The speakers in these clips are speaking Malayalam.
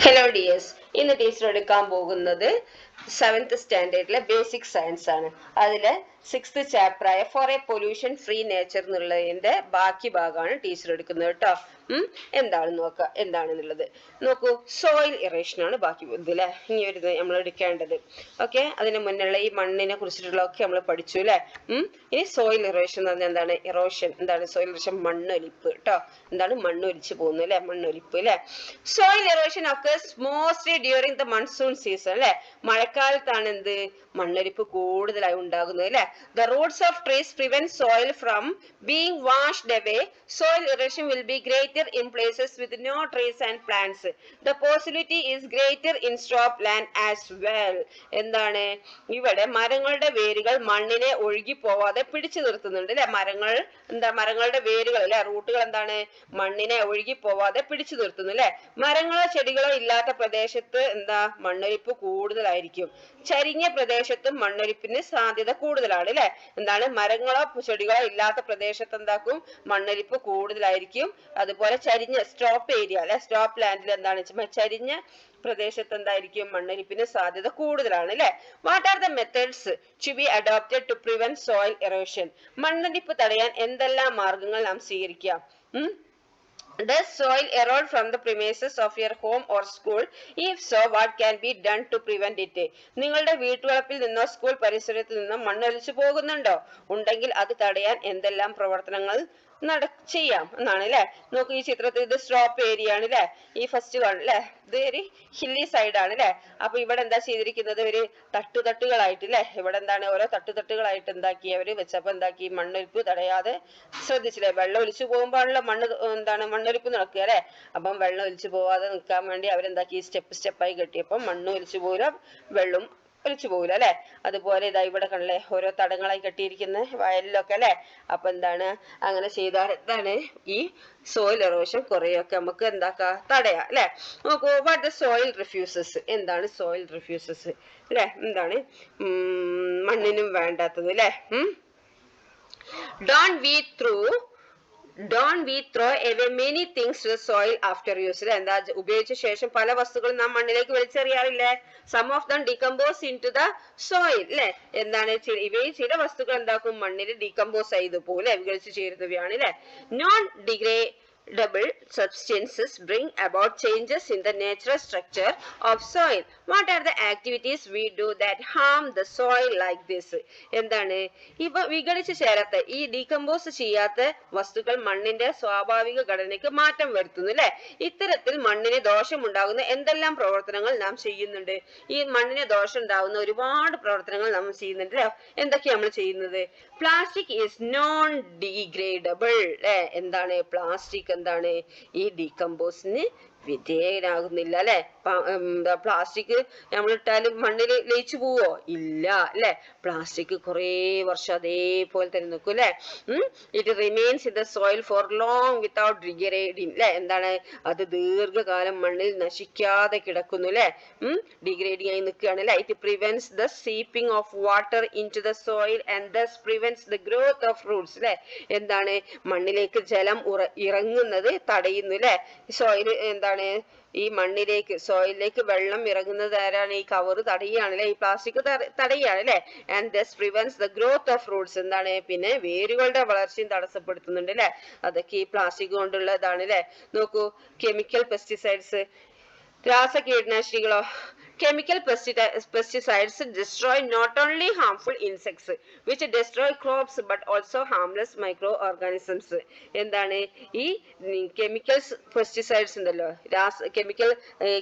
Hello dears. ഇന്ന് ടീച്ചർ എടുക്കാൻ പോകുന്നത് 7th സ്റ്റാൻഡേർഡിലെ ബേസിക് സയൻസ് ആണ്. അതിലെ 6th ചാപ്റ്റർ ആയ for a pollution free nature എന്നുള്ളതിന്റെ ബാക്കി ഭാഗമാണ് ടീച്ചർ എടുക്കുന്നത് കേട്ടോ. എന്താണെന്നുള്ളത് നോക്കൂ. സോയിൽ ഇറേഷൻ ആണ് ബാക്കി ഇതിലെ ഇനി ഒരു നമ്മൾ എടുക്കേണ്ടത്. ഓക്കെ, അതിന് മുന്നുള്ള ഈ മണ്ണിനെ കുറിച്ചിട്ടുള്ളതൊക്കെ നമ്മൾ പഠിച്ചു അല്ലെ. ഇനി സോയിൽ ഇറേഷൻ എന്ന് പറഞ്ഞാൽ എന്താണ്? ഇറോഷൻ എന്താണ്? സോയിൽ ഇറേഷൻ മണ്ണൊലിപ്പ് കേട്ടോ. എന്താണ്? മണ്ണൊലിച്ചു പോകുന്നു അല്ലെ, മണ്ണൊലിപ്പ് അല്ലെ. Soil erosion occurs mostly during the monsoon season അല്ലെ. മഴക്കാലത്താണ് എന്ത്? മണ്ണൊലിപ്പ് കൂടുതലായി ഉണ്ടാകുന്നത് അല്ലെ. The roots of trees prevent soil from being washed away. Soil erosion will be greater in places with no trees and plants. The possibility is greater in swampland as well. എന്താണ്? ഇവിടെ മരങ്ങളുടെ വേരുകൾ മണ്ണിനെ ഒഴുകി പോവാതെ പിടിച്ചു നിർത്തുന്നുണ്ട് അല്ലെ. മരങ്ങളുടെ വേരുകൾ അല്ലെ, റൂട്ടുകൾ എന്താണ്? മണ്ണിനെ ഒഴുകി പോവാതെ പിടിച്ചു നിർത്തുന്നു അല്ലെ. മരങ്ങളോ ചെടികളോ ഇല്ലാത്ത പ്രദേശത്ത് എന്താ? മണ്ണൊലിപ്പ് കൂടുതലായിരിക്കും. ചരിഞ്ഞ പ്രദേശത്തും മണ്ണൊലിപ്പിന് സാധ്യത കൂടുതലാണ് അല്ലെ. എന്താണ്? മരങ്ങളോ ചെടികളോ ഇല്ലാത്ത പ്രദേശത്ത് എന്താക്കും? മണ്ണൊലിപ്പ് കൂടുതലായിരിക്കും. അതുപോലെ ചരിഞ്ഞ സ്റ്റോപ്പ് ഏരിയ അല്ലെ, സ്റ്റോപ്പ് ലാൻഡിൽ എന്താണ്? ചരിഞ്ഞ പ്രദേശത്ത് എന്തായിരിക്കും? മണ്ണൊലിപ്പിന് സാധ്യത കൂടുതലാണ് അല്ലെ. What are the methods to be adopted to prevent soil erosion? മണ്ണൊലിപ്പ് തടയാൻ എന്തെല്ലാം മാർഗങ്ങൾ നാം സ്വീകരിക്കാം? Does soil erode from the premises of your home or school? If so, what can be done to prevent it? നിങ്ങളുടെ വീട്ടുവളപ്പിൽ നിന്നോ സ്കൂൾ പരിസരത്തിൽ നിന്നോ മണ്ണൊലിച്ചു പോകുന്നുണ്ടോ? ഉണ്ടെങ്കിൽ അത് തടയാൻ എന്തെല്ലാം പ്രവർത്തനങ്ങൾ ചെയ്യാം എന്നാണ് അല്ലെ. നോക്കൂ, ഈ ചിത്രത്തിൽ ഇത് സ്ലോപ്പ് ഏരിയ ആണ് അല്ലെ. ഈ ഫസ്റ്റ് വൺ അല്ലെ, ഇത് ഒരു ഹില്ലി സൈഡ് ആണ് അല്ലെ. അപ്പൊ ഇവിടെ എന്താ ചെയ്തിരിക്കുന്നത്? ഒരു തട്ടുതട്ടുകളായിട്ട് അല്ലെ. ഇവിടെ എന്താണ്? ഓരോ തട്ടുതട്ടുകളായിട്ട് എന്താക്കി അവര് വെച്ചപ്പോ എന്താക്കി? മണ്ണൊലിപ്പ് തടയാതെ ശ്രദ്ധിച്ചില്ലേ? വെള്ളം ഒലിച്ചു പോകുമ്പോഴാണല്ലോ മണ്ണൊലിപ്പ് നടക്കുക അല്ലെ. അപ്പം വെള്ളം ഒലിച്ചു പോവാതെ നിൽക്കാൻ വേണ്ടി അവരെന്താക്കി? സ്റ്റെപ്പായി കെട്ടിയപ്പം മണ്ണ് ഒലിച്ചു പോകില്ല, വെള്ളം ഒലിച്ചു പോകില്ല അല്ലെ. അതുപോലെ ഇതാ ഇവിടെ കണ്ടല്ലേ, ഓരോ തടങ്ങളായി കെട്ടിയിരിക്കുന്ന വയലിലൊക്കെ അല്ലെ. അപ്പൊ എന്താണ്? അങ്ങനെ ചെയ്താൽ എന്താണ്? ഈ സോയിൽ എറോഷൻ കുറെയൊക്കെ നമുക്ക് എന്താക്കാം? തടയാം അല്ലെ. നോക്കൂ, വാട്ട് ദ സോയിൽ റിഫ്യൂസസ്. എന്താണ് സോയിൽ റിഫ്യൂസസ് അല്ലെ? എന്താണ്? മണ്ണിനും വേണ്ടാത്തത് അല്ലെ. Don't we throw away many things to the soil after use? എന്താ? ഉപയോഗിച്ച ശേഷം പല വസ്തുക്കളും നാം മണ്ണിലേക്ക് വലിച്ചെറിയാറില്ലേ? Some of them decompose into the soil അല്ലെ. എന്താണ്? ഇവയിൽ ചില വസ്തുക്കൾ എന്താക്കും? മണ്ണിൽ ഡീകമ്പോസ് ചെയ്തു പോകും അല്ലെ, വിഘടിച്ചു ചേരുന്നവയാണ് അല്ലെ. Non degradable substances bring about changes in the natural structure of soil. What are the activities we do that harm the soil like this? എന്താണ്? ഇവ വിഘടിച്ചു ചേരാത്ത, ഈ ഡീകമ്പോസ് ചെയ്യാത്ത വസ്തുക്കൾ മണ്ണിന്റെ സ്വാഭാവിക ഘടനയ്ക്ക് മാറ്റം വരുത്തുന്നു അല്ലെ. ഇത്തരത്തിൽ മണ്ണിന് ദോഷമുണ്ടാകുന്ന എന്തെല്ലാം പ്രവർത്തനങ്ങൾ നാം ചെയ്യുന്നുണ്ട്? ഈ മണ്ണിന് ദോഷം ഉണ്ടാകുന്ന ഒരുപാട് പ്രവർത്തനങ്ങൾ നാം ചെയ്യുന്നുണ്ട് അല്ലെ. എന്തൊക്കെയാണ് നമ്മൾ ചെയ്യുന്നത്? പ്ലാസ്റ്റിക് ഈസ് നോൺ ഡീഗ്രേഡബിൾ അല്ലെ. എന്താണ്? പ്ലാസ്റ്റിക് എന്താണ്? ഈ ഡീകമ്പോസിന് വിധേയനാകുന്നില്ല അല്ലെ. പ്ലാസ്റ്റിക് നമ്മൾ ഇട്ടാലും മണ്ണിൽ ലയിച്ചു പോവോ? ഇല്ല അല്ലെ. പ്ലാസ്റ്റിക് കുറെ വർഷം അതേപോലെ തന്നെ നിൽക്കും അല്ലെ. It remains in the soil for long without degrading അല്ലെ. എന്താണ്? അത് ദീർഘകാലം മണ്ണിൽ നശിക്കാതെ കിടക്കുന്നു അല്ലെ. ഡിഗ്രേഡിങ് ആയി നിൽക്കുകയാണ് അല്ലെ. It prevents the seeping of water in to the soil and thus prevents the growth of roots അല്ലെ. എന്താണ്? മണ്ണിലേക്ക് ജലം ഇറങ്ങുന്നത് തടയുന്നു അല്ലെ. സോയിൽ എന്താണ്? ഈ മണ്ണിലേക്ക്, സോയിലിലേക്ക് വെള്ളം ഇറങ്ങുന്നത് ആരാണ്? ഈ കവർ തടയുകയാണ് അല്ലെ. ഈ പ്ലാസ്റ്റിക് തടയുകയാണ് അല്ലെ. And thus prevents the growth of roots. എന്താണ്? പിന്നെ വേരുകളുടെ വളർച്ചയും തടസ്സപ്പെടുത്തുന്നുണ്ട് അല്ലെ. അതൊക്കെ ഈ പ്ലാസ്റ്റിക് കൊണ്ടുള്ളതാണ് അല്ലെ. നോക്കൂ, കെമിക്കൽ പെസ്റ്റിസൈഡ്സ്, രാസകീടനാശിനികളോ. Chemical pesticides destroy not only harmful insects which destroy crops but also harmless microorganisms. എന്താണ്? ഈ കെമിക്കൽസ് പെസ്റ്റിസൈഡ്സ് ഉണ്ടല്ലോ, കെമിക്കൽ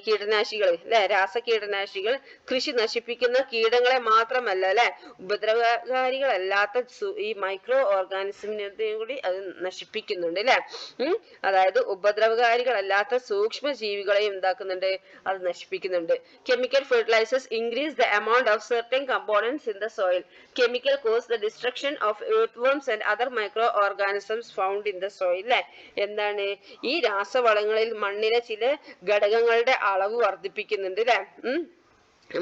കീടനാശികൾ അല്ലെ, രാസകീടനാശികൾ കൃഷി നശിപ്പിക്കുന്ന കീടങ്ങളെ മാത്രമല്ല അല്ലെ, ഉപദ്രവകാരികളല്ലാത്ത ഈ മൈക്രോ ഓർഗാനിസത്തിനെയും കൂടി അത് നശിപ്പിക്കുന്നുണ്ട് അല്ലെ. അതായത് ഉപദ്രവകാരികളല്ലാത്ത സൂക്ഷ്മ ജീവികളെയും എന്താക്കുന്നുണ്ട്? അത് നശിപ്പിക്കുന്നുണ്ട്. Chemical fertilizers increase the amount of certain components in the soil. Chemical cause the destruction of earthworms and other microorganisms found in the soil. എന്താണ്? ഈ രാസവളങ്ങളിൽ മണ്ണിലെ ചില ഘടകങ്ങളുടെ അളവ് വർദ്ധിപ്പിക്കുന്നുണ്ട് അല്ലെ.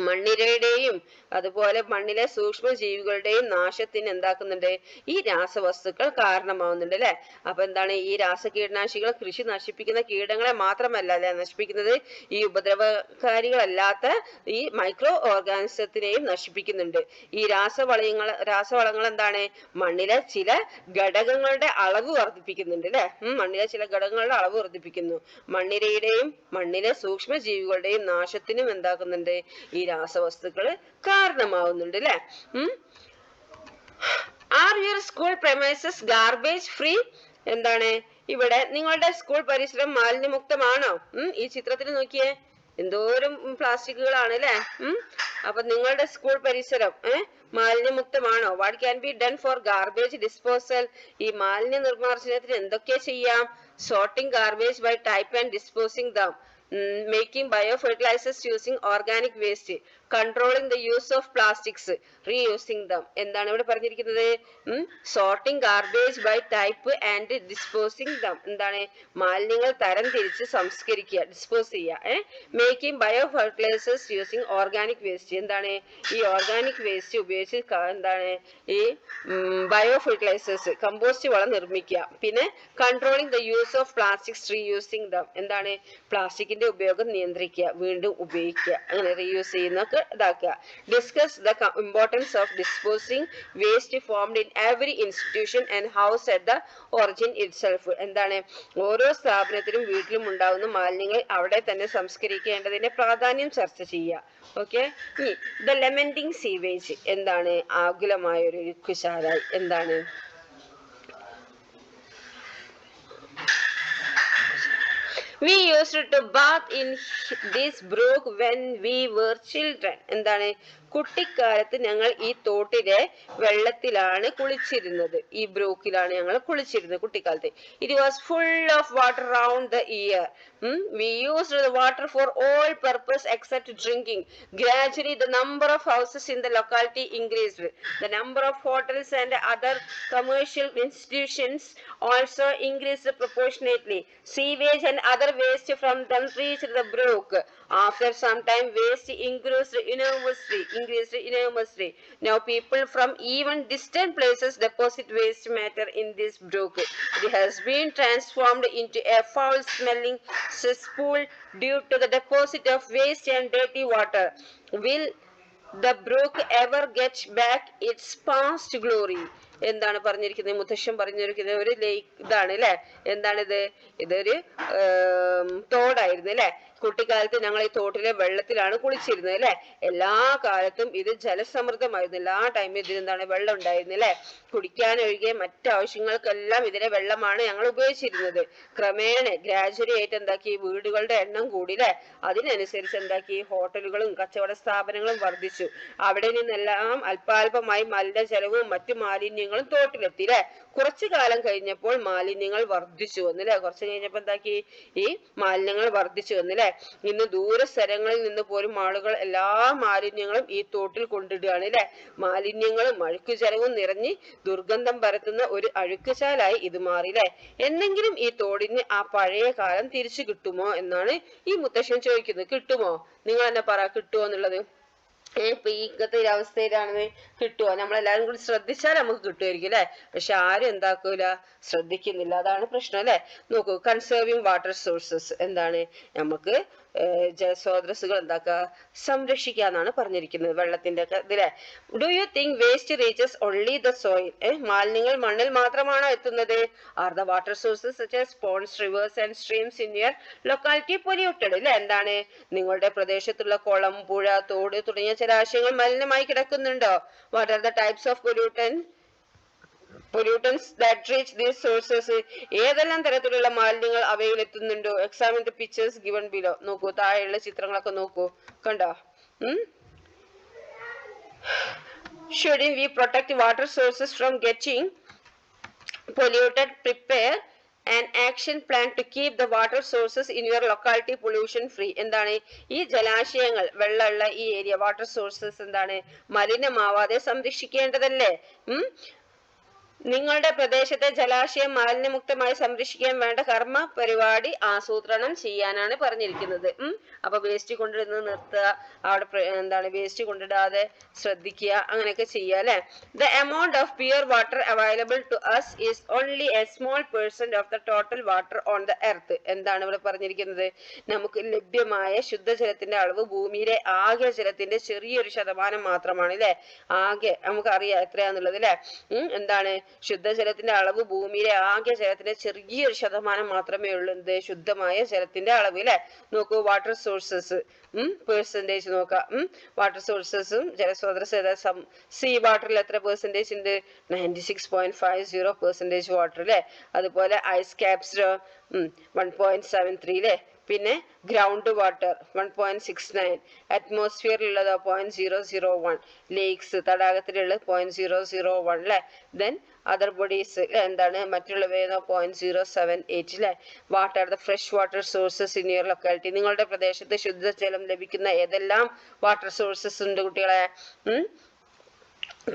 മണ്ണിരയുടെയും അതുപോലെ മണ്ണിലെ സൂക്ഷ്മജീവികളുടെയും നാശത്തിന് എന്താക്കുന്നുണ്ട്? ഈ രാസവസ്തുക്കൾ കാരണമാവുന്നുണ്ട് അല്ലെ. അപ്പൊ എന്താണ്? ഈ രാസകീടനാശികൾ കൃഷി നശിപ്പിക്കുന്ന കീടങ്ങളെ മാത്രമല്ല അല്ലെ നശിപ്പിക്കുന്നത്, ഈ ഉപദ്രവകാരികളല്ലാത്ത ഈ മൈക്രോ ഓർഗാനിസത്തിനെയും നശിപ്പിക്കുന്നുണ്ട്. ഈ രാസവളങ്ങൾ എന്താണ്? മണ്ണിലെ ചില ഘടകങ്ങളുടെ അളവ് വർദ്ധിപ്പിക്കുന്നുണ്ട് അല്ലെ. മണ്ണിലെ ചില ഘടകങ്ങളുടെ അളവ് വർദ്ധിപ്പിക്കുന്നു. മണ്ണിരയുടെയും മണ്ണിലെ സൂക്ഷ്മജീവികളുടെയും നാശത്തിനും എന്താക്കുന്നുണ്ട്? ഈ രാസവസ്തുക്കള് കാരണമാവുന്നുണ്ട് അല്ലെ. Are your school premises garbage free? എന്താണ് ഇവിടെ? നിങ്ങളുടെ സ്കൂൾ പരിസരം മാലിന്യമുക്തമാണോ? ഈ ചിത്രത്തിൽ നോക്കിയേ, എന്തോരം പ്ലാസ്റ്റിക്കുകളാണ് അല്ലെ. അപ്പൊ നിങ്ങളുടെ സ്കൂൾ പരിസരം മാലിന്യമുക്തമാണോ? What can be done for garbage disposal? ഈ മാലിന്യ നിർമ്മാർജ്ജനത്തിന് എന്തൊക്കെ ചെയ്യാം? Sorting garbage by type and disposing them, making biofertilizers using organic waste, controlling the use of plastics, reusing them. എന്താണ് ഇവിടെ പറഞ്ഞിരിക്കുന്നത്? Sorting garbage by type and disposing them. എന്താണ്? മാലിന്യങ്ങൾ തരം തിരിച്ച് സംസ്കരിക്കുക, ഡിസ്പോസ് ചെയ്യുക. Making biofertilizers using organic waste. എന്താണ്? ഈ ഓർഗാനിക് വേസ്റ്റ് ഉപയോഗിച്ച് എന്താണ് ഈ ബയോഫെർട്ടിലൈസേഴ്സ്, കമ്പോസ്റ്റ് വളം നിർമ്മിക്കുക. പിന്നെ controlling the use of plastics, reusing dum. എന്താണ്? പ്ലാസ്റ്റിക്കിന്റെ ഉപയോഗം നിയന്ത്രിക്കുക, വീണ്ടും ഉപയോഗിക്കുക, അങ്ങനെ റീയൂസ് ചെയ്യുന്നൊക്കെ ഇതാക്കുക. Discuss the importance of disposing waste formed in every institution and house at the origin itself. എന്താണ്? ഓരോ സ്ഥാപനത്തിലും വീട്ടിലും ഉണ്ടാകുന്ന മാലിന്യങ്ങൾ അവിടെ തന്നെ സംസ്കരിക്കേണ്ടതിന്റെ പ്രാധാന്യം ചർച്ച ചെയ്യുക. ഓക്കെ. ഇനി ദ ലെമന്റിംഗ് സീവേജ്. എന്താണ്? ആകുലമായ ഒരു രുക്കുശാലായി. എന്താണ്? We used to bath in this brook when we were children. എന്താണ്? കുട്ടിക്കാലത്ത് ഞങ്ങൾ ഈ തോട്ടിലെ വെള്ളത്തിലാണ് കുളിച്ചിരുന്നത്. ഈ ബ്രൂക്കിലാണ് ഞങ്ങൾ കുളിച്ചിരുന്നത് കുട്ടിക്കാലത്ത്. It was full of water around the year. We used the water for all purpose except drinking. Gradually, the number of houses in the locality increased. The number of hotels and other commercial institutions also increased proportionately. Sewage and other waste from them reached the brook. After some time, waste increased enormously. Now people from even distant places deposit waste matter in this brook. It has been transformed into a foul-smelling cesspool due to the deposit of waste and dirty water. Will the brook ever get back its past glory? എന്താണ് പറഞ്ഞിരിക്കുന്നത്? മുത്തശ്ശൻ പറഞ്ഞിരിക്കുന്നത് ഒരു ലേക്ക് ഇതാണ് അല്ലെ. എന്താണിത്? ഇതൊരു തോടായിരുന്നു അല്ലെ. കുട്ടിക്കാലത്ത് ഞങ്ങൾ ഈ തോട്ടിലെ വെള്ളത്തിലാണ് കുളിച്ചിരുന്നത് അല്ലെ. എല്ലാ കാലത്തും ഇത് ജലസമൃദ്ധമായിരുന്നു. എല്ലാ ടൈമിലും ഇതിനെന്താണ്? വെള്ളം ഉണ്ടായിരുന്നു അല്ലെ. കുടിക്കാനൊഴികെ മറ്റാവശ്യങ്ങൾക്കെല്ലാം ഇതിലെ വെള്ളമാണ് ഞങ്ങൾ ഉപയോഗിച്ചിരുന്നത്. ക്രമേണ ഗ്രാജുവലി ആയിട്ട് എന്താക്കി? വീടുകളുടെ എണ്ണം കൂടി അല്ലെ. അതിനനുസരിച്ച് എന്താക്കി? ഹോട്ടലുകളും കച്ചവട സ്ഥാപനങ്ങളും വർദ്ധിച്ചു. അവിടെ നിന്നെല്ലാം അല്പാൽപമായി മലിനജലവും മറ്റു മാലിന്യങ്ങളും തോട്ടിലെത്തി അല്ലെ. കുറച്ചു കാലം കഴിഞ്ഞപ്പോൾ മാലിന്യങ്ങൾ വർദ്ധിച്ചു വന്നില്ലേ. കുറച്ച് കഴിഞ്ഞപ്പോ എന്താക്കി? ഈ മാലിന്യങ്ങൾ വർദ്ധിച്ചു വന്നില്ലേ. ഇന്ന് ദൂര സ്ഥലങ്ങളിൽ നിന്ന് പോലും ആളുകൾ എല്ലാ മാലിന്യങ്ങളും ഈ തോട്ടിൽ കൊണ്ടിടുകയാണ് അല്ലെ. മാലിന്യങ്ങളും അഴുക്കുജലവും നിറഞ്ഞ് ദുർഗന്ധം പരത്തുന്ന ഒരു അഴുക്കുചാലായി ഇത് മാറില്ലേ. എന്നെങ്കിലും ഈ തോടിന് ആ പഴയ കാലം തിരിച്ചു കിട്ടുമോ എന്നാണ് ഈ മുത്തശ്ശൻ ചോദിക്കുന്നത്. കിട്ടുമോ? നിങ്ങൾ തന്നെ പറ, കിട്ടുമോ എന്നുള്ളത്. ഇപ്പൊ ഈ ഇങ്ങനത്തെ ഒരു അവസ്ഥയിലാണെന്ന് കിട്ടുമോ? നമ്മളെല്ലാരും കൂടി ശ്രദ്ധിച്ചാൽ നമുക്ക് കിട്ടുമായിരിക്കും അല്ലെ. പക്ഷെ ആരും എന്താക്കൂല, ശ്രദ്ധിക്കുന്നില്ല. അതാണ് പ്രശ്നം അല്ലെ. നോക്കൂ, കൺസേർവിങ് വാട്ടർ സോഴ്സസ്. എന്താണ്? നമുക്ക് ജലസ്രോതസ്സുകൾ എന്താക്കുക? സംരക്ഷിക്കാന്നാണ് പറഞ്ഞിരിക്കുന്നത്. വെള്ളത്തിന്റെ ഒക്കെ ഇതിലെ. Do you think waste reaches only the soil? മാലിന്യങ്ങൾ മണ്ണിൽ മാത്രമാണോ എത്തുന്നത്? Are the water sources such as ponds, rivers and streams in your locality polluted? അല്ലെ. എന്താണ്? നിങ്ങളുടെ പ്രദേശത്തുള്ള കുളം, പുഴ, തോട് തുടങ്ങിയ ജലാശയങ്ങൾ മലിനമായി കിടക്കുന്നുണ്ടോ? What are the types of pollutants that reach these sources? ഏതെല്ലാം തരത്തിലുള്ള മാലിന്യങ്ങൾ അവയിൽ എത്തുന്നുണ്ടോ? Examine the pictures given below. നോക്കൂ, താഴെയുള്ള ചിത്രങ്ങളൊക്കെ നോക്കൂ. കണ്ടോ? Shouldn't we protect water sources from getting polluted? Prepare an action plan to keep the water sources in your locality pollution free. എന്താണ്? ഈ ജലാശയങ്ങൾ, വെള്ളമുള്ള ഈ ഏരിയ, വാട്ടർ സോഴ്സസ് എന്താണ്? മലിനമാവാതെ സംരക്ഷിക്കേണ്ടതല്ലേ. നിങ്ങളുടെ പ്രദേശത്തെ ജലാശയം മാലിന്യമുക്തമായി സംരക്ഷിക്കാൻ വേണ്ട കർമ്മ പരിപാടി ആസൂത്രണം ചെയ്യാനാണ് പറഞ്ഞിരിക്കുന്നത്. അപ്പൊ വേസ്റ്റ് കൊണ്ടിടുന്നത് നിർത്തുക, അവിടെ എന്താണ് വേസ്റ്റ് കൊണ്ടിടാതെ ശ്രദ്ധിക്കുക, അങ്ങനെയൊക്കെ ചെയ്യുക അല്ലെ. The amount of pure water available to us is only a small percent of the total water on the earth. എന്താണ് ഇവിടെ പറഞ്ഞിരിക്കുന്നത്? നമുക്ക് ലഭ്യമായ ശുദ്ധജലത്തിന്റെ അളവ് ഭൂമിയിലെ ആകെ ജലത്തിന്റെ ചെറിയൊരു ശതമാനം മാത്രമാണ് അല്ലെ. ആകെ നമുക്കറിയാം എത്രയാന്നുള്ളത് അല്ലെ. എന്താണ് ശുദ്ധജലത്തിന്റെ അളവ് ഭൂമിയിലെ ആകെ ജലത്തിന്റെ ചെറിയൊരു ശതമാനം മാത്രമേ ഉള്ളൂ. എന്ത് ശുദ്ധമായ ജലത്തിന്റെ അളവ് അല്ലെ. നോക്കൂ, വാട്ടർ സോഴ്സസ് പെർസെന്റേജ് നോക്കാം. വാട്ടർ സോഴ്സസും ജലസ്രോതസ് സീ വാട്ടറിൽ എത്ര പെർസെന്റേജ് ഉണ്ട്? 96.50% വാട്ടർ അല്ലെ. അതുപോലെ ഐസ് ക്യാപ്സ് 1.73 അല്ലെ. പിന്നെ ഗ്രൗണ്ട് വാട്ടർ 1.69, അറ്റ്മോസ്ഫിയറിലുള്ളത് 0.001, ലേക്സ് തടാകത്തിലുള്ളത് 0.001 അല്ലെ. ദെൻ അതർ ബോഡീസ് എന്താണ് മറ്റുള്ളവ 0.078 അല്ലെ. What are the fresh water sources in your locality? നിങ്ങളുടെ പ്രദേശത്ത് ശുദ്ധജലം ലഭിക്കുന്ന ഏതെല്ലാം വാട്ടർ സോഴ്സസ് ഉണ്ട് കുട്ടികളെ?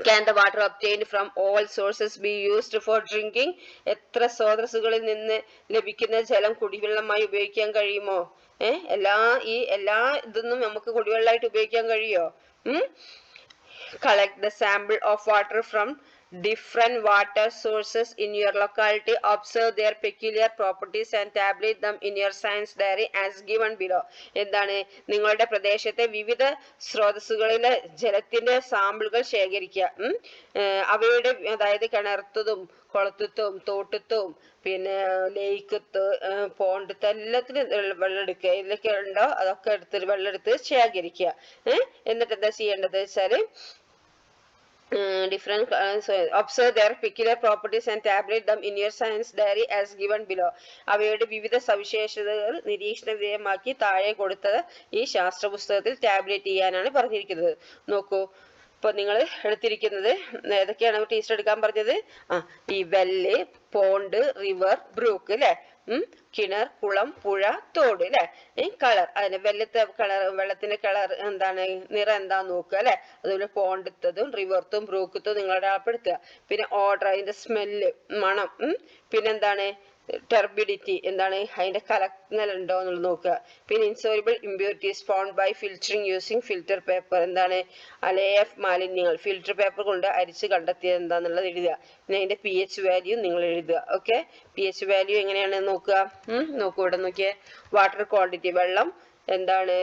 Can the water obtained from all sources be used for drinking? എത്ര സ്രോതസ്സുകളിൽ നിന്ന് ലഭിക്കുന്ന ജലം കുടിവെള്ളമായി ഉപയോഗിക്കാൻ കഴിയുമോ? എല്ലാ ഇതൊന്നും നമുക്ക് കുടിവെള്ളമായിട്ട് ഉപയോഗിക്കാൻ കഴിയോ? Collect the sample of water from different water sources in your locality. Observe their peculiar properties and tabulate them in your science diary as given below. എന്താണ് നിങ്ങളുടെ പ്രദേശത്തെ വിവിധ സ്രോതസ്സുകളിലെ ജലത്തിന്റെ സാമ്പിളുകൾ ശേഖരിക്കുക. അവയുടെ അതായത് കിണർത്തതും കുളത്തും തോട്ടത്തും പിന്നെ ലേക്കത്ത് പോണ്ടത്ത് എല്ലാത്തിനും വെള്ളം എടുക്കുക. ഇതിലൊക്കെ ഉണ്ടോ അതൊക്കെ എടുത്ത് വെള്ളം എടുത്ത് ശേഖരിക്കുക. എന്നിട്ട് എന്താ ചെയ്യേണ്ടത് വെച്ചാല് observe their peculiar properties and tabulate them in your science diary as given below. അവയുടെ വിവിധ സവിശേഷതകൾ നിരീക്ഷണ വിധേയമാക്കി താഴെ കൊടുത്തത് ഈ ശാസ്ത്ര പുസ്തകത്തിൽ ടാബുലേറ്റ് ചെയ്യാനാണ് പറഞ്ഞിരിക്കുന്നത്. നോക്കൂ, ഇപ്പൊ നിങ്ങൾ എടുത്തിരിക്കുന്നത് ഏതൊക്കെയാണ് ടീച്ചർ എടുക്കാൻ പറഞ്ഞത്? ഈ വെല്ല്, പോണ്ട്, റിവർ, ബ്രൂക്ക് അല്ലെ. കിണർ, കുളം, പുഴ, തോട് അല്ലെ. കളർ, അതിന് വെള്ളത്തിന്റെ കളർ എന്താണ്, നിറം എന്താന്ന് നോക്കുക അല്ലെ. അതുപോലെ പോണ്ടത്തതും റിവർത്തും ബ്രൂക്കത്തും നിങ്ങൾ അടയാളപ്പെടുത്തുക. പിന്നെ ഓർഡർ, അതിന്റെ സ്മെല്ല്, മണം. പിന്നെന്താണ് ടെർബിഡിറ്റി, എന്താണ് അതിന്റെ കലങ്ങൽ ഉണ്ടോ എന്നുള്ളത് നോക്കുക. പിന്നെ insoluble impurities found by filtering using filter paper, എന്താണ് അലേയ മാലിന്യങ്ങൾ ഫിൽറ്റർ പേപ്പർ കൊണ്ട് അരിച്ച് കണ്ടെത്തിയത് എന്താന്നുള്ളത് എഴുതുക. പിന്നെ അതിന്റെ pH വാല്യൂ നിങ്ങൾ എഴുതുക. ഓക്കെ, pH വാല്യൂ എങ്ങനെയാണ് നോക്കുക? നോക്കൂ, ഇവിടെ നോക്കിയേ. വാട്ടർ ക്വാണ്ടിറ്റി, വെള്ളം എന്താണ്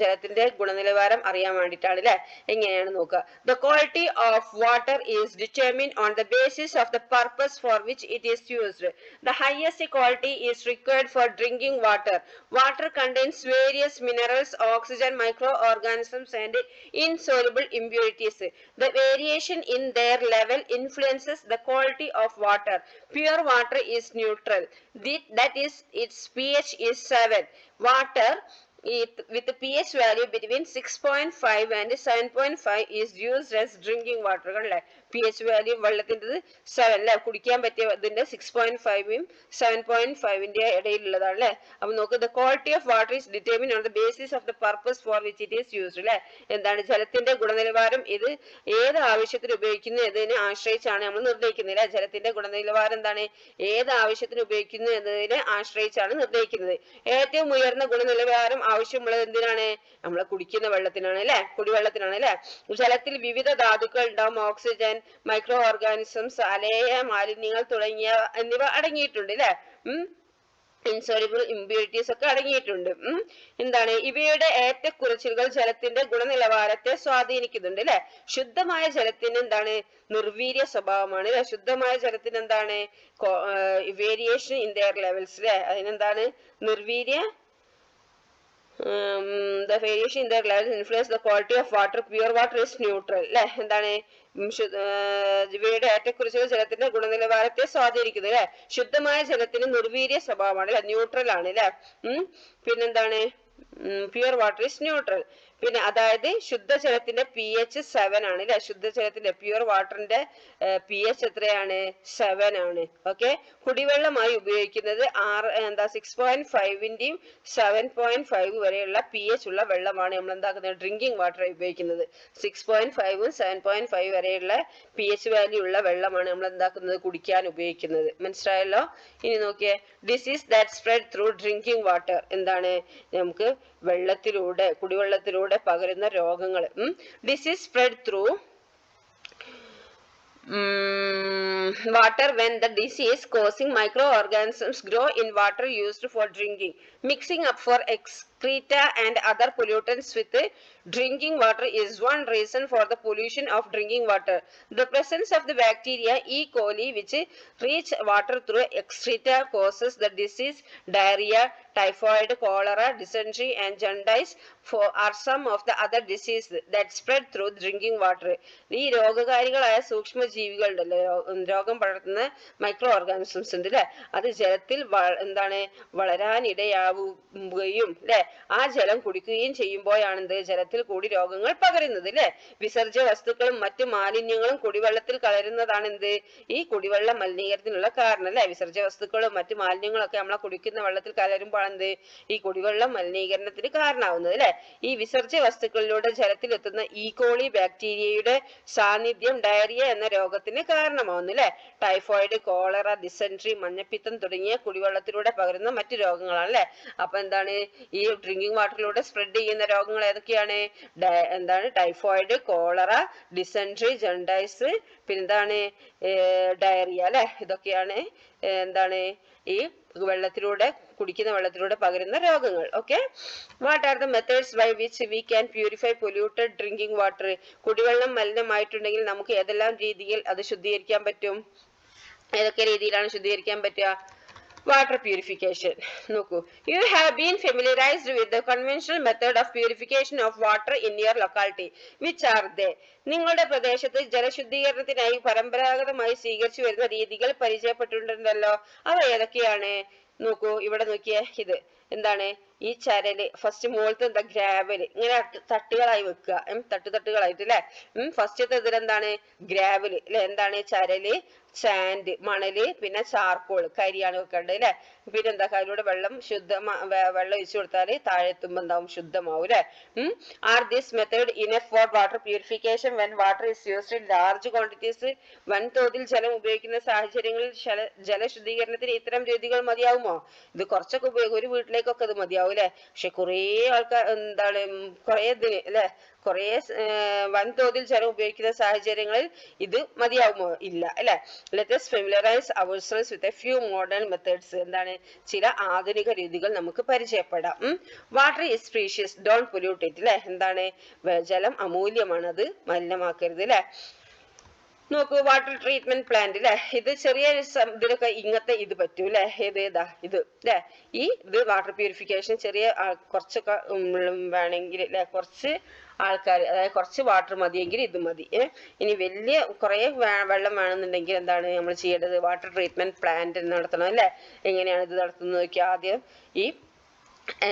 ജലത്തിന്റെ ഗുണനിലവാരം അറിയാൻ വേണ്ടിയിട്ടാണ് അല്ലെ. എങ്ങനെയാണ് നോക്കുക? The quality of water is determined on the basis of the purpose for which it is used. The highest quality is required for drinking water. Water contains various minerals, oxygen, micro organisms and insoluble impurities. The variation in their level influences the quality of water. Pure water is neutral, that is its pH is 7. Water with a pH value between 6.5 and 7.5 is used as drinking water. കണ്ടല്ലേ, pH വാല്യൂ വെള്ളത്തിൻ്റെ 7 അല്ലെ. കുടിക്കാൻ പറ്റിയ ഇതിന്റെ 6.5 7.5 ഇടയിലുള്ളതാണ് അല്ലെ. അപ്പൊ നോക്ക്, the quality of water is determined on the basis of the purpose for which it is used അല്ലെ. എന്താണ് ജലത്തിന്റെ ഗുണനിലവാരം ഇത് ഏത് ആവശ്യത്തിന് ഉപയോഗിക്കുന്നു എന്നതിനെ ആശ്രയിച്ചാണ് നമ്മൾ നിർണ്ണയിക്കുന്നത്. ജലത്തിന്റെ ഗുണനിലവാരം എന്താണ്, ഏത് ആവശ്യത്തിന് ഉപയോഗിക്കുന്നു എന്നതിനെ ആശ്രയിച്ചാണ് നിർണ്ണയിക്കുന്നത്. ഏറ്റവും ഉയർന്ന ഗുണനിലവാരം ആവശ്യമുള്ളത് എന്തിനാണ്? നമ്മൾ കുടിക്കുന്ന വെള്ളത്തിനാണ് അല്ലെ, കുടിവെള്ളത്തിനാണ് അല്ലെ. ജലത്തിൽ വിവിധ ധാതുക്കൾ ഉണ്ടാവും, ഓക്സിജൻ, മൈക്രോ ഓർഗാനിസംസ്, അലേയ മാലിന്യങ്ങൾ എന്നിവ അടങ്ങിയിട്ടുണ്ട് അല്ലെ. ഇൻസോലിബിൾ ഇമ്പ്യൂരിറ്റീസ് ഒക്കെ അടങ്ങിയിട്ടുണ്ട്. എന്താണ് ഇവയുടെ ഏറ്റക്കുറച്ചിലുകൾ ജലത്തിന്റെ ഗുണനിലവാരത്തെ സ്വാധീനിക്കുന്നുണ്ട് അല്ലെ. ശുദ്ധമായ ജലത്തിന് എന്താണ് നിർവീര്യ സ്വഭാവമാണ് അല്ലെ. ശുദ്ധമായ ജലത്തിന് എന്താണ് വേരിയേഷൻ ഇൻ ദെയർ ലെവൽസ് അല്ലെ. അതിനെന്താണ് നിർവീര്യ the variation in their levels influence the quality of water. Pure water is neutral അല്ലെ. എന്താണ് ഇവയുടെ ഏറ്റക്കുറച്ചിലുകൾ ജലത്തിന്റെ ഗുണനിലവാരത്തെ സ്വാധീനിക്കുന്നത് അല്ലെ. ശുദ്ധമായ ജലത്തിന് നിർവീര്യ സ്വഭാവമാണ് അല്ലെ, ന്യൂട്രൽ ആണ് അല്ലെ. പിന്നെന്താണ് പ്യുവർ വാട്ടർ ഇസ് ന്യൂട്രൽ. പിന്നെ അതായത് ശുദ്ധജലത്തിന്റെ pH 7 ആണ് അല്ലെ. ശുദ്ധജലത്തിന്റെ പ്യൂർ വാട്ടറിന്റെ pH എത്രയാണ്? 7 ആണ്. ഓക്കെ. കുടിവെള്ളമായി ഉപയോഗിക്കുന്നത് 6.5ന്റെയും 7.5 വരെയുള്ള pH ഉള്ള വെള്ളമാണ് നമ്മൾ എന്താക്കുന്നത്? ഡ്രിങ്കിങ് വാട്ടർ ഉപയോഗിക്കുന്നത്. 6.5ഉം 7.5 വരെയുള്ള pH വാല്യൂ ഉള്ള വെള്ളമാണ് നമ്മൾ എന്താക്കുന്നത്? കുടിക്കാൻ ഉപയോഗിക്കുന്നത്. മനസ്സിലായല്ലോ? ഇനി നോക്കിയേ, disease that spread through drinking water. എന്താണ്? നമുക്ക് വെള്ളത്തിലൂടെ, കുടിവെള്ളത്തിലൂടെ പകരുന്ന രോഗങ്ങൾ. Disease spread through water when the disease causing microorganisms grow in water used for drinking. Mixing up for excreta and other pollutants with drinking water is one reason for the pollution of drinking water. The presence of the bacteria E. coli which reach water through excreta causes the disease diarrhea, typhoid, cholera, dysentery and jaundice are some of the other diseases that spread through drinking water. ഈ രോഗകാരികളായ സൂക്ഷ്മജീവികളുടെ രോഗം പടർത്തുന്ന മൈക്രോ ഓർഗാനിസംസ് ഉണ്ട് അല്ലെ, അത് ജലത്തിൽ എന്താണ് വളരാനിടയാവുകയും അല്ലെ ആ ജലം കുടിക്കുകയും ചെയ്യുമ്പോഴാണ് എന്ത് ജലത്തിൽ കൂടി രോഗങ്ങൾ പകരുന്നത് അല്ലെ. വിസർജ്യ വസ്തുക്കളും മറ്റു മാലിന്യങ്ങളും കുടിവെള്ളത്തിൽ കലരുന്നതാണ് എന്ത് ഈ കുടിവെള്ള മലിനീകരണത്തിനുള്ള കാരണം അല്ലെ. വിസർജ്യ വസ്തുക്കളും മറ്റു മാലിന്യങ്ങളും ഒക്കെ നമ്മളെ കുടിക്കുന്ന വെള്ളത്തിൽ കലരുമ്പോഴാണ് എന്ത് ഈ കുടിവെള്ള മലിനീകരണത്തിന് കാരണമാവുന്നത് അല്ലെ. ഈ വിസർജ്യ വസ്തുക്കളിലൂടെ ജലത്തിൽ എത്തുന്ന ഈകോളി ബാക്ടീരിയയുടെ സാന്നിധ്യം ഡയറിയ എന്ന രോഗത്തിന് കാരണമാവുന്നു അല്ലെ. ടൈഫോയിഡ്, കോളറ, ഡിസെൻട്രി, മഞ്ഞപ്പിത്തം തുടങ്ങിയ കുടിവെള്ളത്തിലൂടെ പകരുന്ന മറ്റു രോഗങ്ങളാണ് അല്ലെ. അപ്പൊ എന്താണ് ഈ ഡ്രിങ്കിങ് വാട്ടറിലൂടെ സ്പ്രെഡ് ചെയ്യുന്ന രോഗങ്ങൾ ഏതൊക്കെയാണ്? എന്താണ്? ടൈഫോയിഡ്, കോളറ, ഡിസെൻട്രി, ജണ്ടൈസ്, പിന്നെന്താണ് ഡയറിയ അല്ലെ. ഇതൊക്കെയാണ് എന്താണ് ഈ വെള്ളത്തിലൂടെ കുടിക്കുന്ന വെള്ളത്തിലൂടെ പകരുന്ന രോഗങ്ങൾ. Okay. What are the methods by which we can purify polluted drinking water? കുടിവെള്ളം മലിനമായിട്ടുണ്ടെങ്കിൽ നമുക്ക് ഏതെല്ലാം രീതിയിൽ അത് ശുദ്ധീകരിക്കാൻ പറ്റും? ഏതൊക്കെ രീതിയിലാണ് ശുദ്ധീകരിക്കാൻ പറ്റുക? Water purification. നോക്കൂ, you have been familiarised with the conventional method of purification of water in your locality. Which are they? നിങ്ങളുടെ പ്രദേശത്ത് ജലശുദ്ധീകരണത്തിനായി പരമ്പരാഗതമായി സ്വീകരിച്ചു വരുന്ന രീതികൾ പരിചയപ്പെട്ടിട്ടുണ്ടല്ലോ. അവ ഏതൊക്കെയാണ്? നോക്കൂ, ഇവിടെ നോക്കിയേ, ഇത് എന്താണ്? ഈ ചരല് ഫസ്റ്റ് മുകളിലത്തെ എന്താ? ഗ്രാവല്. ഇങ്ങനെ തട്ടുകളായി വെക്കുക, തട്ടുകളായിട്ട് അല്ലെ. ഫസ്റ്റത്തെ ഇതിലെന്താണ്? ഗ്രാവല് അല്ലെ. എന്താണ്? ചരല്, സാൻഡ്, മണല്, പിന്നെ ചാർക്കോൾ, കരിയാണ് വെക്കേണ്ടത് അല്ലെ. പിന്നെ എന്താ? അതിലൂടെ വെള്ളം വെള്ളം ഒഴിച്ചു കൊടുത്താൽ താഴെ എത്തുമ്പോ എന്താവും? ശുദ്ധമാവും അല്ലെ. Are this method enough for water purification when water is used in large quantities? വൻതോതിൽ ജലം ഉപയോഗിക്കുന്ന സാഹചര്യങ്ങളിൽ ജലശുദ്ധീകരണത്തിന് ഇത്തരം രീതികൾ മതിയാവുമോ? ഇത് കുറച്ചൊക്കെ ഉപയോഗം, ഒരു വീട്ടിലേക്കൊക്കെ ഇത് മതിയാവും അല്ലെ. പക്ഷെ കുറേ ആൾക്കാർ എന്താണ് കുറേ ഇതിന് അല്ലെ, കുറേ വൻതോതിൽ ജലം ഉപയോഗിക്കുന്ന സാഹചര്യങ്ങളിൽ ഇത് മതിയാവുമോ? ഇല്ല അല്ലെ. Let us familiarize ourselves with a few modern methods. എന്താണ്? ചില ആധുനിക രീതികൾ നമുക്ക് പരിചയപ്പെടാം. Water is precious, don't pollute it അല്ലെ. എന്താണ്? ജലം അമൂല്യമാണ്, അത് മലിനമാക്കരുത് അല്ലെ. നോക്കൂ, വാട്ടർ ട്രീറ്റ്മെന്റ് പ്ലാന്റ് അല്ലെ. ഇത് ചെറിയ ഇതിലൊക്കെ ഇങ്ങനത്തെ ഇത് പറ്റൂ അല്ലെ. ഏതാ ഇത് അല്ലെ. ഇത് വാട്ടർ പ്യൂരിഫിക്കേഷൻ ചെറിയ കുറച്ചൊക്കെ വേണമെങ്കിൽ അല്ലെ, കുറച്ച് ആൾക്കാർ, അതായത് കുറച്ച് വാട്ടർ മതിയെങ്കിൽ ഇത് മതി. ഇനി വലിയ കുറെ വെള്ളം വേണമെന്നുണ്ടെങ്കിൽ എന്താണ് നമ്മൾ ചെയ്യേണ്ടത്? വാട്ടർ ട്രീറ്റ്മെന്റ് പ്ലാന്റ് നടത്തണം അല്ലെ. എങ്ങനെയാണ് ഇത് നടത്തുന്നത് നോക്കിയാൽ, ആദ്യം ഈ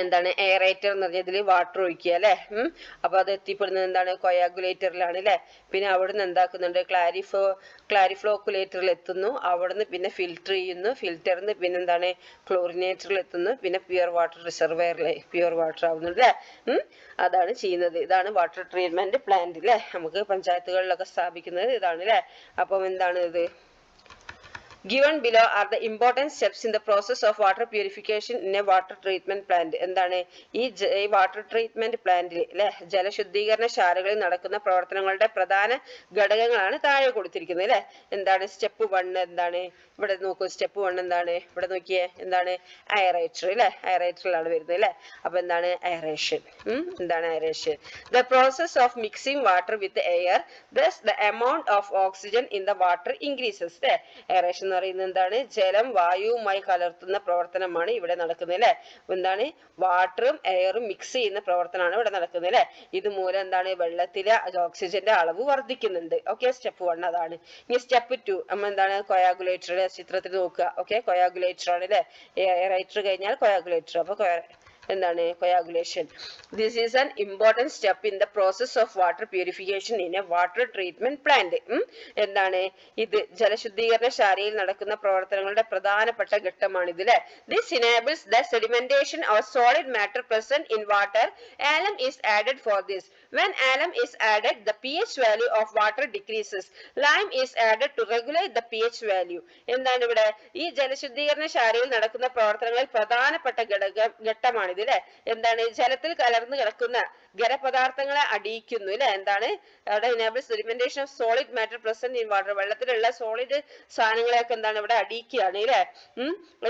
എന്താണ് എയറേറ്റർ എന്ന് പറഞ്ഞാൽ ഇതിൽ വാട്ടർ ഒഴിക്കുക അല്ലെ. അപ്പൊ അത് എത്തിപ്പെടുന്നത് എന്താണ്? കൊയാഗുലേറ്ററിലാണ് അല്ലെ. പിന്നെ അവിടുന്ന് എന്താക്കുന്നുണ്ട്? ക്ലാരിഫ്ലോക്കുലേറ്ററിൽ എത്തുന്നു. അവിടുന്ന് പിന്നെ ഫിൽറ്റർ ചെയ്യുന്നു. ഫിൽറ്ററിന്ന് പിന്നെ എന്താണ്? ക്ലോറിനേറ്ററിൽ എത്തുന്നു. പിന്നെ പ്യുവർ വാട്ടർ റിസർവയറിലെ പ്യുവർ വാട്ടർ ആവുന്നു അല്ലെ. അതാണ് ചെയ്യുന്നത്. ഇതാണ് വാട്ടർ ട്രീറ്റ്മെന്റ് പ്ലാന്റ് അല്ലെ. നമുക്ക് പഞ്ചായത്തുകളിലൊക്കെ സ്ഥാപിക്കുന്നത് ഇതാണ് അല്ലെ. അപ്പം എന്താണ് ഇത്? Given below are the important steps in the process of water purification in a water treatment plant. എന്താണ് ഈ വാട്ടർ ട്രീറ്റ്മെന്റ് പ്ലാന്റിൽ അല്ലെ, ജലശുദ്ധീകരണ ശാലകളിൽ നടക്കുന്ന പ്രവർത്തനങ്ങളുടെ പ്രധാന ഘടകങ്ങളാണ് താഴെ കൊടുത്തിരിക്കുന്നത് അല്ലെ. എന്താണ്? സ്റ്റെപ്പ് 1 എന്താണ്? ഇവിടെ നോക്കൂ, സ്റ്റെപ്പ് 1 എന്താണ്? ഇവിടെ നോക്കിയേ, എന്താണ്? അയറേറ്റർ അല്ലെ. അയറേറ്ററിലാണ് വരുന്നത് അല്ലെ. അപ്പൊ എന്താണ്? അയറേഷൻ. എന്താണ് അയറേഷൻ? The process of mixing water with air, thus the amount of oxygen in the water increases. അയറേഷൻ പറയുന്നത് എന്താണ്? ജലം വായുവുമായി കലർത്തുന്ന പ്രവർത്തനമാണ് ഇവിടെ നടക്കുന്നത് അല്ലെ. എന്താണ്? വാട്ടറും എയറും മിക്സ് ചെയ്യുന്ന പ്രവർത്തനമാണ് ഇവിടെ നടക്കുന്നത് അല്ലെ. ഇത് മൂലം എന്താണ്? വെള്ളത്തിലെ ഓക്സിജന്റെ അളവ് വർദ്ധിക്കുന്നുണ്ട്. ഓക്കെ, സ്റ്റെപ്പ് 1 അതാണ്. ഇനി സ്റ്റെപ്പ് 2 നമ്മൾ എന്താണ്? കൊയാഗുലേറ്ററുടെ ചിത്രത്തിൽ നോക്കുക. ഓക്കെ, കൊയാഗുലേറ്റർ ആണ് അല്ലെ. എയറേറ്റർ കഴിഞ്ഞാൽ കൊയാഗുലേറ്റർ. അപ്പൊ എന്താണ് coagulation. This is an important step in the process of water purification in a water treatment plant. എന്താണ് ഇത് ജലശുദ്ധീകരണശാലയിൽ നടക്കുന്ന പ്രവർത്തനങ്ങളുടെ പ്രധാനപ്പെട്ട ഘട്ടമാണിത് അല്ലെ. This enables the sedimentation of solid matter present in water. Alum is added for this. When alum is added, the pH value of water decreases. Lime is added to regulate the pH value. എന്താണ് ഇവിടെ ഈ ജലശുദ്ധീകരണശാലയിൽ നടക്കുന്ന പ്രവർത്തനങ്ങളിൽ പ്രധാനപ്പെട്ട ഘട്ടമാണിത് അല്ലെ. എന്താണ് ജലത്തിൽ കലർന്നു കിടക്കുന്ന ഖരപദാർത്ഥങ്ങളെ അടിയിക്കുന്നു അല്ലെ. എന്താണ് അവിടെ enables sedimentation of solid matter present in water. വെള്ളത്തിലുള്ള സോളിഡ് സാധനങ്ങളെയൊക്കെ എന്താണ് ഇവിടെ അടിയിക്കുകയാണ് അല്ലെ.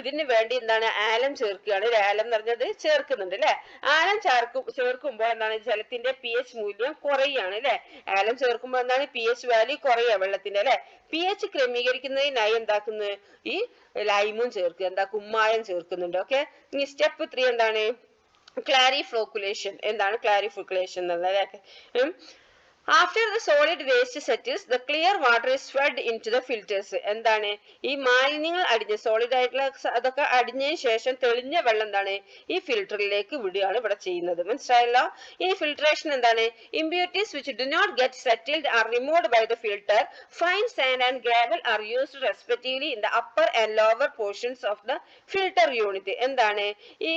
ഇതിന് വേണ്ടി എന്താണ് ആലം ചേർക്കുകയാണ്. ആലം എന്ന് പറഞ്ഞത് ചേർക്കുന്നുണ്ട് അല്ലെ. ആലം ചേർക്കുമ്പോൾ എന്താണ് ജലത്തിന്റെ pH മൂല്യം കുറയുകയാണ് അല്ലെ. ആലം ചേർക്കുമ്പോൾ എന്താണ് pH വാല്യൂ കുറയുക വെള്ളത്തിന്റെ അല്ലെ. pH ക്രമീകരിക്കുന്നതിനായി എന്താക്കുന്നു ഈ ലൈമും ചേർക്കുക, എന്താ കുമ്മായം ചേർക്കുന്നുണ്ട്. ഓക്കെ, ഇനി സ്റ്റെപ്പ് 3 എന്താണ് ക്ലാരിഫ്ലോക്കുലേഷൻ. എന്താണ് ക്ലാരിഫ്ലോക്കുലേഷൻ എന്നുള്ളത്? After the solid waste settles, the clear water is fed into the filters. എന്താണ് ഈ മാലിന്യങ്ങൾ അടിഞ്ഞ് സോളിഡ് ആയിട്ടുള്ള അതൊക്കെ അടിഞ്ഞതിന് ശേഷം തെളിഞ്ഞ വെള്ളം എന്താണ് ഈ ഫിൽറ്ററിലേക്ക് വിടുകയാണ് ഇവിടെ ചെയ്യുന്നത്. മനസ്സിലായല്ലോ? ഈ ഫിൽട്രേഷൻ എന്താണ് impurities which do not get settled are removed by the filter. Fine sand and gravel are used respectively in the upper and lower portions of the filter unit. എന്താണ് ഈ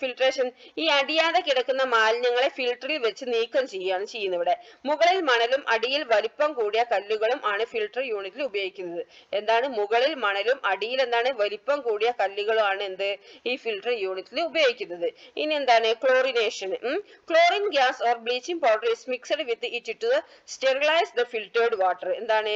ഫിൽട്രേഷൻ ഈ അടിയാതെ കിടക്കുന്ന മാലിന്യങ്ങളെ ഫിൽറ്ററിൽ വെച്ച് നീക്കം ചെയ്യുന്നത്. മുകളിൽ മണലും അടിയിൽ വലിപ്പം കൂടിയ കല്ലുകളും ആണ് ഫിൽട്ടർ യൂണിറ്റിൽ ഉപയോഗിക്കുന്നത്. എന്താണ് മുകളിൽ മണലും അടിയിൽ എന്താണ് വലിപ്പം കൂടിയ കല്ലുകളും ആണ് എന്ത് ഈ ഫിൽട്ടർ യൂണിറ്റിൽ ഉപയോഗിക്കുന്നത്. ഇനി എന്താണ് chlorination. Chlorine gas or bleaching powder is mixed with it to sterilise the filtered water. എന്താണ്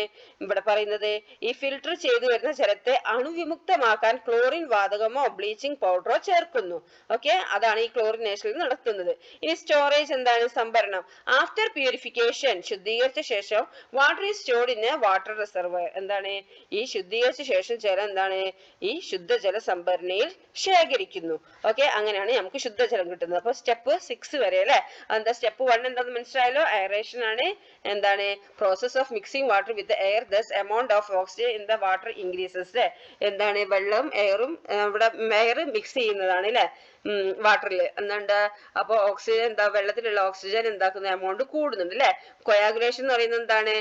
ഇവിടെ പറയുന്നത് ഈ ഫിൽട്ടർ ചെയ്തു വരുന്ന ജലത്തെ അണുവിമുക്തമാക്കാൻ ക്ലോറിൻ വാതകമോ ബ്ലീച്ചിങ് പൗഡറോ ചേർക്കുന്നു. ഓക്കെ, അതാണ് ഈ ക്ലോറിനേഷനിൽ നടത്തുന്നത്. ഇനി സ്റ്റോറേജ് എന്താണ് സംഭരണം. ആഫ്റ്റർ പ്യൂരിഫിക്കേഷൻ ശുദ്ധീകരിച്ച ശേഷം water is stored in A water reservoir. എന്താണ് ഈ ശുദ്ധീകരിച്ച ശേഷം ജലം എന്താണ് ഈ ശുദ്ധജല സംഭരണിയിൽ ശേഖരിക്കുന്നു. ഓക്കെ, അങ്ങനെയാണ് നമുക്ക് ശുദ്ധജലം കിട്ടുന്നത്. അപ്പൊ സ്റ്റെപ്പ് 6 വരെ അല്ലെ. എന്താ സ്റ്റെപ്പ് 1 എന്താന്ന് മനസ്സിലായല്ലോ? എയറേഷൻ ആണ്. എന്താണ് process of mixing water with air. Thus amount of oxygen in the water increases. എന്താണ് വെള്ളം എയറും ഇവിടെ എയർ മിക്സ് ചെയ്യുന്നതാണ് അല്ലെ വാട്ടറിൽ. എന്താ അപ്പൊ ഓക്സിജൻ എന്താ വെള്ളത്തിലുള്ള ഓക്സിജൻ എന്താക്കുന്ന എമൗണ്ട് കൂടുന്നുണ്ട് അല്ലെ. കൊയാഗുലേഷൻ എന്ന് പറയുന്നത് എന്താണ്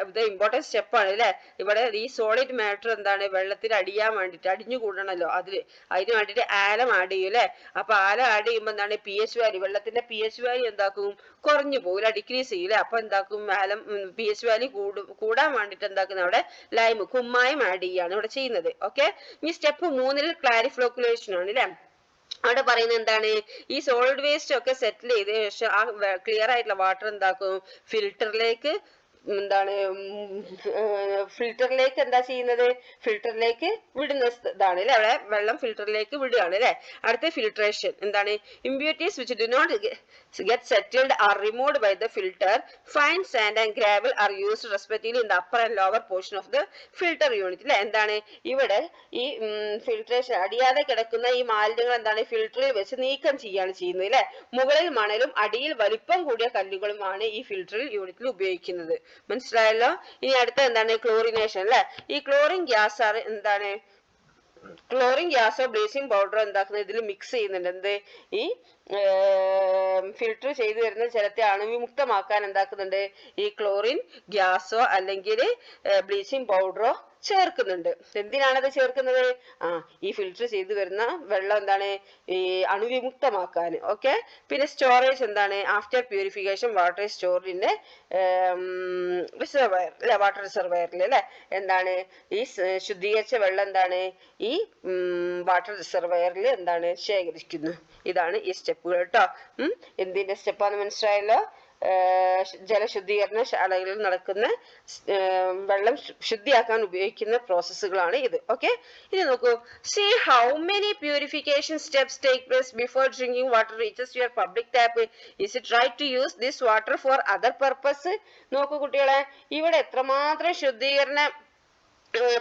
ഇത് ഇമ്പോർട്ടന്റ് സ്റ്റെപ്പാണ് അല്ലെ. ഇവിടെ ഈ സോളിഡ് മാറ്റർ എന്താണ് വെള്ളത്തിൽ അടിയാൻ വേണ്ടിട്ട് അടിഞ്ഞു കൂടണല്ലോ അതിന് വേണ്ടിട്ട് ആലം ആഡ് ചെയ്യും അല്ലെ. അപ്പൊ ആലം ആഡ് ചെയ്യുമ്പോൾ എന്താണ് pH വാല്യൂ വെള്ളത്തിന്റെ pH വാല്യൂ എന്താക്കും കുറഞ്ഞു പോകില്ല, ഡിക്രീസ് ചെയ്യില്ല. അപ്പൊ എന്താക്കും ആലം pH വാല്യൂ കൂടാൻ വേണ്ടിട്ട് എന്താക്കുന്ന അവിടെ ലൈം കുമ്മായം ആഡ് ചെയ്യാണ് ഇവിടെ ചെയ്യുന്നത്. ഓക്കെ, ഈ സ്റ്റെപ്പ് 3 ക്ലാരിഫ്ലോക്കുലേഷൻ ആണ് അല്ലെ. അവിടെ പറയുന്നത് എന്താണ് ഈ സോളിഡ് വേസ്റ്റ് ഒക്കെ സെറ്റിൽ ചെയ്ത ശേഷം ആ ക്ലിയർ ആയിട്ടുള്ള വാട്ടർ എന്താക്കും ഫിൽറ്ററിലേക്ക് എന്താണ് ഫിൽറ്ററിലേക്ക് എന്താ ചെയ്യുന്നത് ഫിൽറ്ററിലേക്ക് വിടുന്ന ഇതാണ് അല്ലെ. അവിടെ വെള്ളം ഫിൽറ്ററിലേക്ക് വിടുകയാണ് അല്ലെ. അടുത്ത ഫിൽട്രേഷൻ എന്താണ് impurities which do not get settled are removed by the filter. Fine sand and gravel are used respectively in the upper and lower portion of the filter unit അല്ലെ. എന്താണ് ഇവിടെ ഈ ഫിൽട്രേഷൻ അടിയാതെ കിടക്കുന്ന ഈ മാലിന്യങ്ങൾ എന്താണ് ഫിൽറ്ററിൽ വെച്ച് നീക്കം ചെയ്യാണ് ചെയ്യുന്നത് അല്ലെ. മുകളിൽ മണലും അടിയിൽ വലിപ്പം കൂടിയ കല്ലുകളുമാണ് ഈ ഫിൽറ്റർ യൂണിറ്റിൽ ഉപയോഗിക്കുന്നത്. മനസ്സിലായല്ലോ? ഇനി അടുത്ത എന്താണ് ക്ലോറിനേഷൻ അല്ലെ. ഈ ക്ലോറിൻ ഗ്യാസ് ആണ് എന്താണ് ക്ലോറിൻ ഗ്യാസോ ബ്ലീച്ചിങ് പൗഡറോ എന്താക്കുന്നത് ഇതിൽ മിക്സ് ചെയ്യുന്നുണ്ട്. എന്ത് ഈ ഫിൽട്ടർ ചെയ്തു വരുന്ന ജലത്തെ അണുവിമുക്തമാക്കാൻ എന്താക്കുന്നുണ്ട് ഈ ക്ലോറിൻ ഗ്യാസോ അല്ലെങ്കിൽ ബ്ലീച്ചിങ് പൗഡറോ ചേർക്കുന്നുണ്ട്. എന്തിനാണത് ചേർക്കുന്നത്? ഈ ഫിൽട്ടർ ചെയ്തു വരുന്ന വെള്ളം എന്താണ് ഈ അണുവിമുക്തമാക്കാൻ. ഓക്കെ, പിന്നെ സ്റ്റോറേജ് എന്താണ് after purification water stored in reservoir അല്ലെ വാട്ടർ റിസർവയറിൽ അല്ലെ. എന്താണ് ഈ ശുദ്ധീകരിച്ച വെള്ളം എന്താണ് ഈ വാട്ടർ റിസർവയറിൽ എന്താണ് ശേഖരിക്കുന്നു. ഇതാണ് ഈ സ്റ്റെപ്പുകൾ കേട്ടോ. എന്തിന്റെ സ്റ്റെപ്പാന്ന് മനസ്സിലായല്ലോ? ജലശുദ്ധീകരണ ശാലകളിൽ നടക്കുന്ന വെള്ളം ശുദ്ധിയാക്കാൻ ഉപയോഗിക്കുന്ന പ്രോസസ്സുകളാണ് ഇത്. ഓക്കെ, ഇനി നോക്കൂ. See how many purification steps take place before drinking water reaches your public tap. Is it right to use this water for other purpose? നോക്കൂ കുട്ടികളെ, ഇവിടെ എത്രമാത്രം ശുദ്ധീകരണ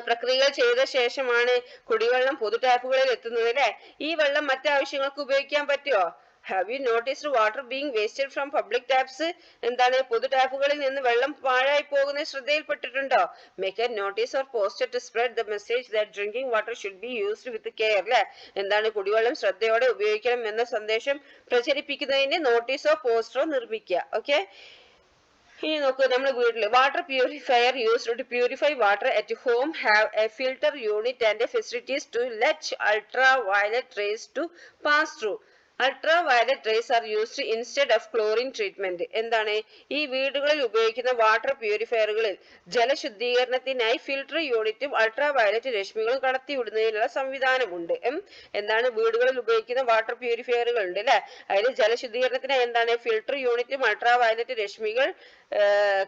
പ്രക്രിയകൾ ചെയ്ത ശേഷമാണ് കുടിവെള്ളം പൊതു ടാപ്പുകളിൽ എത്തുന്നത് അല്ലെ. ഈ വെള്ളം മറ്റാവശ്യങ്ങൾക്ക് ഉപയോഗിക്കാൻ പറ്റുമോ? Have you noticed water being wasted from public taps? എന്താണ് പൊതു ടാപ്പുകളിൽ നിന്ന് വെള്ളം പാഴായി പോകുന്നത് ശ്രദ്ധയിൽപ്പെട്ടിട്ടുണ്ടോ? Make a notice or poster to spread the message that drinking water should be used with care. അല്ലെ, എന്താണ് കുടിവെള്ളം ശ്രദ്ധയോടെ ഉപയോഗിക്കണം എന്ന സന്ദേശം പ്രചരിപ്പിക്കുന്നതിന് നോട്ടീസോ പോസ്റ്ററോ നിർമ്മിക്കുക. ഓക്കെ, ഇനി നോക്കൂ, നമ്മുടെ വീട്ടിൽ water purifier used to purify water at home have a filter unit and facilities to let ultraviolet rays to pass through. Ultraviolet rays are used instead of chlorine treatment. എന്താണ്, ഈ വീടുകളിൽ ഉപയോഗിക്കുന്ന വാട്ടർ പ്യൂരിഫയറുകളിൽ ജലശുദ്ധീകരണത്തിനായി ഫിൽട്ടർ യൂണിറ്റും അൾട്രാ വയലറ്റ് രശ്മികളും കടത്തിവിടുന്നതിനുള്ള സംവിധാനമുണ്ട്. എന്താണ്, വീടുകളിൽ ഉപയോഗിക്കുന്ന വാട്ടർ പ്യൂരിഫയറുകൾ ഉണ്ട് അല്ലെ, അതിൽ ജലശുദ്ധീകരണത്തിനായി എന്താണ് ഫിൽട്ടർ യൂണിറ്റും അൾട്രാ വയലറ്റ് രശ്മികൾ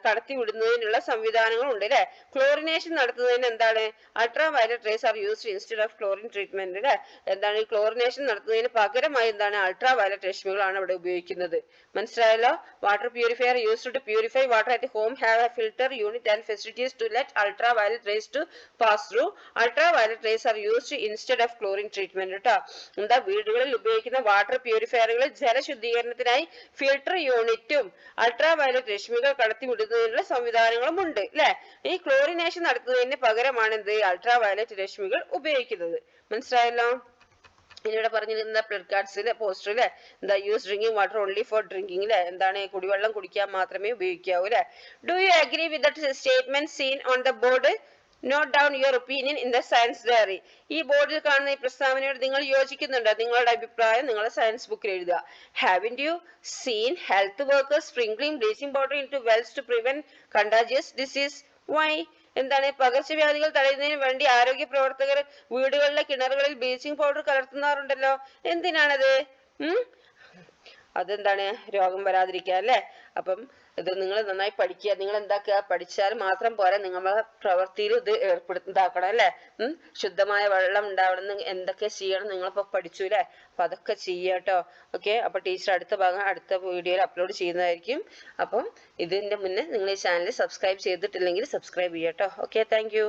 കടത്തിവിടുന്നതിനുള്ള സംവിധാനങ്ങൾ ഉണ്ട് അല്ലെ. ക്ലോറിനേഷൻ നടത്തുന്നതിന് എന്താണ് ultra violet rays are used instead of chlorine treatment അല്ലെ. എന്താണ്, ഈ ക്ലോറിനേഷൻ നടത്തുന്നതിന് പകരമായി എന്താണ് അൾട്രാ വയലറ്റ് രശ്മികളാണ് ഇവിടെ ഉപയോഗിക്കുന്നത്. മനസ്സിലായല്ലോ? Water purifier used to purify water at home have a filter unit and facilities to let ultraviolet rays to pass through. Ultraviolet rays are used instead of chlorine treatment. കേട്ടോ, എന്താ, വീടുകളിൽ ഉപയോഗിക്കുന്ന വാട്ടർ പ്യൂരിഫയറുകളിൽ ജലശുദ്ധീകരണത്തിനായി ഫിൽട്ടർ യൂണിറ്റും അൾട്രാ വയലറ്റ് രശ്മികൾ കടത്തിവിടുന്നതിനുള്ള സംവിധാനങ്ങളും ഉണ്ട് അല്ലെ. ഈ ക്ലോറിനേഷൻ നടത്തുന്നതിന് പകരമാണ് എന്ത് അൾട്രാ വയലറ്റ് രശ്മികൾ ഉപയോഗിക്കുന്നത്. മനസ്സിലായല്ലോ? ഇവിടെ പറഞ്ഞിരുന്ന പ്ലഡ് കാർഡ്സിലെ പോസ്റ്ററിലെ എന്താ, use drinking water only for drinking അല്ലെ, എന്താണ് കുടിവെള്ളം കുടിക്കാൻ മാത്രമേ ഉപയോഗിക്കാവൂ അല്ലെ. Do you agree with that statement seen on the board? Note down your opinion in the science diary. ഈ ബോർഡിൽ കാണുന്ന ഈ പ്രസ്താവനയോട് നിങ്ങൾ യോജിക്കുന്നുണ്ടോ? നിങ്ങളുടെ അഭിപ്രായം നിങ്ങളുടെ സയൻസ് ബുക്കിൽ എഴുതുക. Haven't you seen health workers sprinkling bleaching powder into wells to prevent contagious disease? Why? എന്താണ്, പകർച്ചവ്യാധികൾ തടയുന്നതിന് വേണ്ടി ആരോഗ്യ പ്രവർത്തകർ വീടുകളിലെ കിണറുകളിൽ ബ്ലീച്ചിങ് പൗഡർ കലർത്തുന്നാറുണ്ടല്ലോ. എന്തിനാണത്? അതെന്താണ്, രോഗം വരാതിരിക്കുക അല്ലെ. അപ്പം ഇത് നിങ്ങൾ നന്നായി പഠിക്കുക. നിങ്ങൾ എന്താക്കുക, പഠിച്ചാൽ മാത്രം പോരാ, നിങ്ങളുടെ പ്രവൃത്തിയിൽ ഇത് ഇതാക്കണം അല്ലെ. ശുദ്ധമായ വെള്ളം ഉണ്ടാവണം, എന്തൊക്കെ ചെയ്യണം നിങ്ങളിപ്പോ പഠിച്ചു അല്ലെ. അപ്പൊ അതൊക്കെ ചെയ്യാട്ടോ. ഓക്കെ, അപ്പൊ ടീച്ചർ അടുത്ത ഭാഗം അടുത്ത വീഡിയോയിൽ അപ്ലോഡ് ചെയ്യുന്നതായിരിക്കും. അപ്പം ഇതിന്റെ മുന്നേ നിങ്ങൾ ഈ ചാനൽ സബ്സ്ക്രൈബ് ചെയ്തിട്ടില്ലെങ്കിൽ സബ്സ്ക്രൈബ് ചെയ്യാട്ടോ. Okay, thank U.